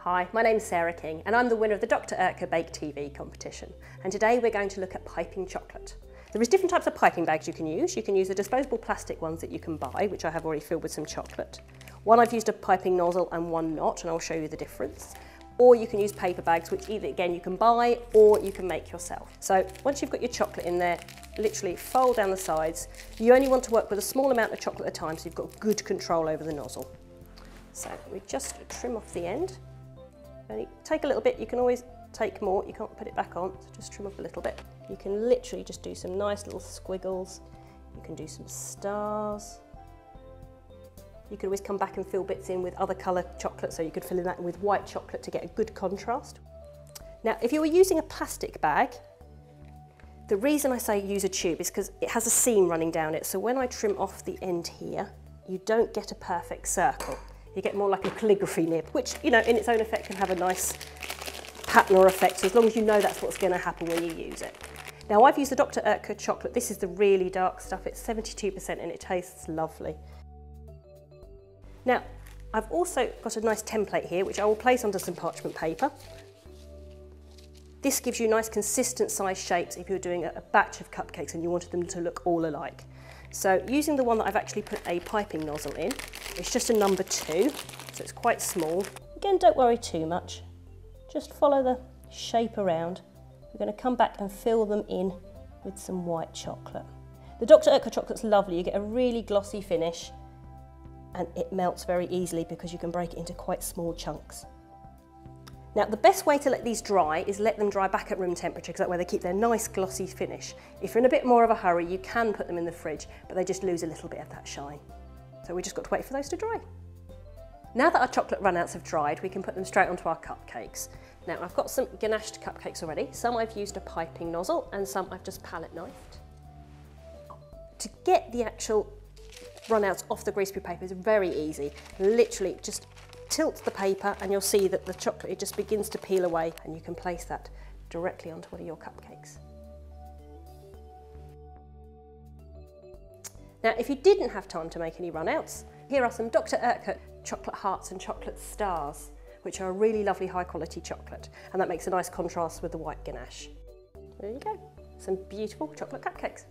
Hi, my name's Sarah King and I'm the winner of the Dr. Oetker Bake TV competition. And today we're going to look at piping chocolate. There is different types of piping bags you can use. You can use the disposable plastic ones that you can buy, which I have already filled with some chocolate. One I've used a piping nozzle and one not, and I'll show you the difference. Or you can use paper bags, which either again you can buy or you can make yourself. So once you've got your chocolate in there, literally fold down the sides. You only want to work with a small amount of chocolate at a time, so you've got good control over the nozzle. So we just trim off the end. Only take a little bit, you can always take more, you can't put it back on, so just trim off a little bit. You can literally just do some nice little squiggles. You can do some stars. You could always come back and fill bits in with other colour chocolate, so you could fill in that with white chocolate to get a good contrast. Now, if you were using a plastic bag, the reason I say use a tube is because it has a seam running down it, so when I trim off the end here, you don't get a perfect circle. You get more like a calligraphy nib, which, you know, in its own effect can have a nice pattern or effect, so as long as you know that's what's going to happen when you use it. Now, I've used the Dr. Oetker chocolate. This is the really dark stuff. It's 72% and it tastes lovely. Now, I've also got a nice template here, which I will place onto some parchment paper. This gives you nice consistent size shapes if you're doing a batch of cupcakes and you wanted them to look all alike. So using the one that I've actually put a piping nozzle in, it's just a number 2, so it's quite small. Again, don't worry too much. Just follow the shape around. We're going to come back and fill them in with some white chocolate. The Dr. Oetker chocolate's lovely. You get a really glossy finish and it melts very easily because you can break it into quite small chunks. Now, the best way to let these dry is let them dry back at room temperature, because that way they keep their nice glossy finish. If you're in a bit more of a hurry, you can put them in the fridge, but they just lose a little bit of that shine. So we just got to wait for those to dry. Now that our chocolate runouts have dried, we can put them straight onto our cupcakes. Now, I've got some ganached cupcakes already. Some I've used a piping nozzle and some I've just palette knifed. To get the actual runouts off the greaseproof paper is very easy. Literally just tilt the paper and you'll see that the chocolate, it just begins to peel away, and you can place that directly onto one of your cupcakes. Now, if you didn't have time to make any runouts, here are some Dr. Oetker chocolate hearts and chocolate stars, which are a really lovely high quality chocolate, and that makes a nice contrast with the white ganache. There you go, some beautiful chocolate cupcakes.